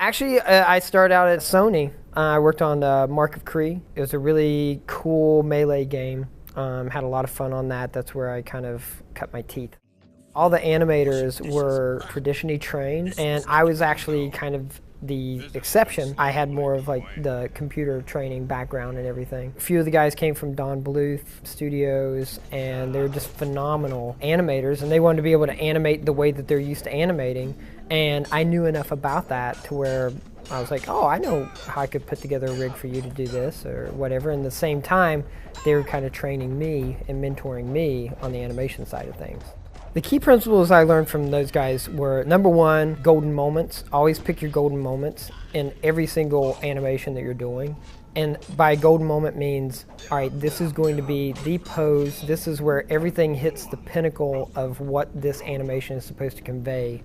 Actually, I started out at Sony. I worked on Mark of Kree. It was a really cool melee game. Had a lot of fun on that. That's where I kind of cut my teeth. All the animators were traditionally trained, and I was actually kind of the exception. I had more of like the computer training background and everything. A few of the guys came from Don Bluth Studios, and they were just phenomenal animators, and they wanted to be able to animate the way that they're used to animating. And I knew enough about that to where I was like, oh, I know how I could put together a rig for you to do this or whatever. And at the same time, they were kind of training me and mentoring me on the animation side of things. The key principles I learned from those guys were, number one, golden moments. Always pick your golden moments in every single animation that you're doing. And by golden moment means, all right, this is going to be the pose. This is where everything hits the pinnacle of what this animation is supposed to convey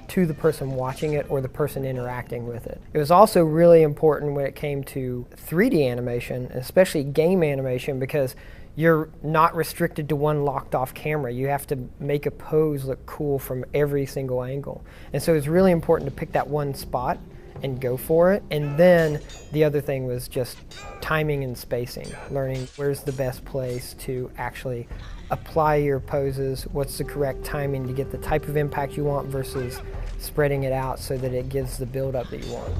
to the person watching it or the person interacting with it. It was also really important when it came to 3D animation, especially game animation, because you're not restricted to one locked off camera. You have to make a pose look cool from every single angle. And so it's really important to pick that one spot and go for it. And then the other thing was just timing and spacing, learning where's the best place to actually apply your poses, what's the correct timing to get the type of impact you want versus spreading it out so that it gives the build-up that you want.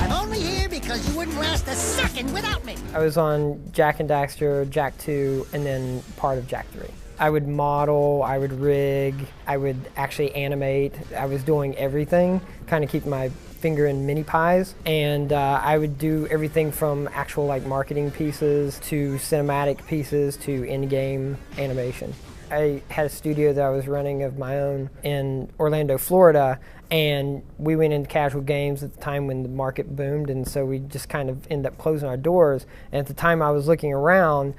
I'm only here because you wouldn't last a second without me. I was on Jak and Daxter, Jak 2, and then part of Jak 3. I would model, I would rig, I would actually animate. I was doing everything, kind of keep my finger in mini pies, and I would do everything from actual like marketing pieces to cinematic pieces to in-game animation. I had a studio that I was running of my own in Orlando, Florida, and we went into casual games at the time when the market boomed, and so we just kind of ended up closing our doors. And at the time I was looking around,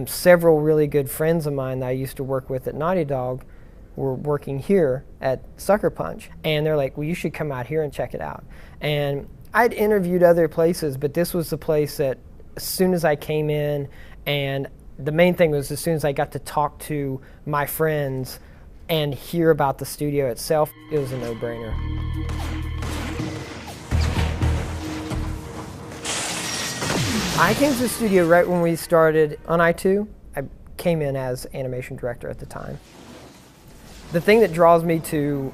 several really good friends of mine that I used to work with at Naughty Dog were working here at Sucker Punch, and they're like, well, you should come out here and check it out. And I'd interviewed other places, but this was the place that as soon as I came in, and the main thing was as soon as I got to talk to my friends and hear about the studio itself, it was a no-brainer. I came to the studio right when we started on I2. I came in as animation director at the time. The thing that draws me to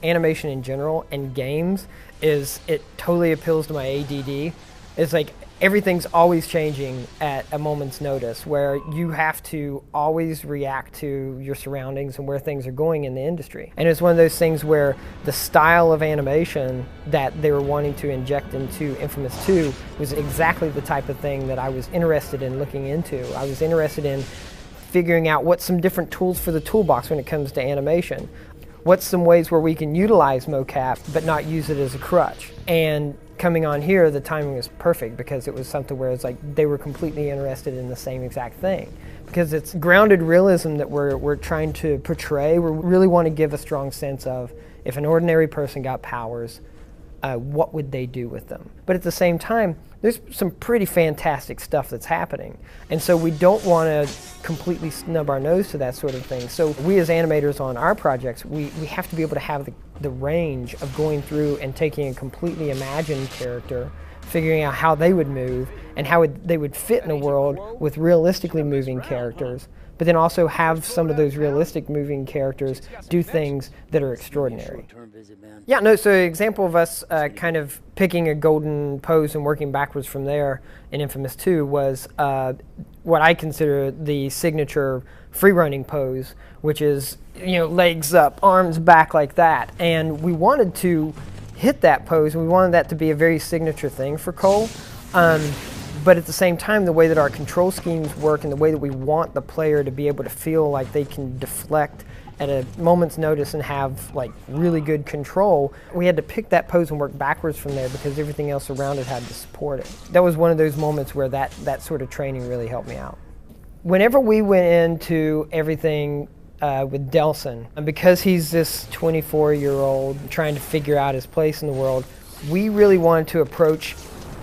animation in general and games is it totally appeals to my ADD. It's like everything's always changing at a moment's notice, where you have to always react to your surroundings and where things are going in the industry. And it's one of those things where the style of animation that they were wanting to inject into Infamous 2 was exactly the type of thing that I was interested in looking into. I was interested in figuring out what's some different tools for the toolbox when it comes to animation. What's some ways where we can utilize mocap but not use it as a crutch. And coming on here, the timing was perfect because it was something where it's like they were completely interested in the same exact thing. Because it's grounded realism that we're trying to portray. We really want to give a strong sense of if an ordinary person got powers, what would they do with them? But at the same time, there's some pretty fantastic stuff that's happening. And so we don't want to completely snub our nose to that sort of thing. So we as animators on our projects, we have to be able to have the range of going through and taking a completely imagined character, figuring out how they would move and how they would fit in a world with realistically moving characters, but then also have some of those realistic moving characters do things that are extraordinary. Yeah, no, so an example of us kind of picking a golden pose and working backwards from there in Infamous 2 was what I consider the signature free-running pose, which is, you know, legs up, arms back like that. And we wanted to hit that pose, and we wanted that to be a very signature thing for Cole. But at the same time, the way that our control schemes work and the way that we want the player to be able to feel like they can deflect at a moment's notice and have like really good control, we had to pick that pose and work backwards from there because everything else around it had to support it. That was one of those moments where that sort of training really helped me out. Whenever we went into everything with Delsin, and because he's this 24-year-old trying to figure out his place in the world, we really wanted to approach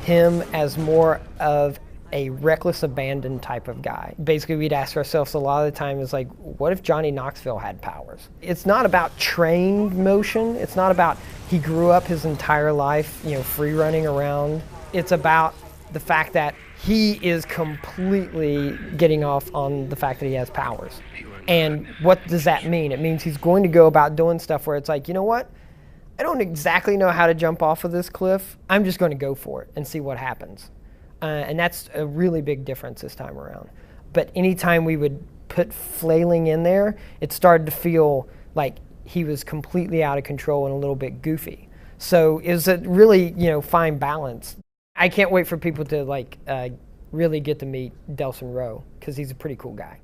him as more of a reckless abandon type of guy. Basically, we'd ask ourselves a lot of the time is like, what if Johnny Knoxville had powers? It's not about trained motion. It's not about he grew up his entire life, free running around. It's about the fact that he is completely getting off on the fact that he has powers. And what does that mean? It means he's going to go about doing stuff where it's like, you know what? I don't exactly know how to jump off of this cliff. I'm just going to go for it and see what happens. And that's a really big difference this time around. But anytime we would put flailing in there, it started to feel like he was completely out of control and a little bit goofy. So it was a really, fine balance. I can't wait for people to really get to meet Delsin Rowe, because he's a pretty cool guy.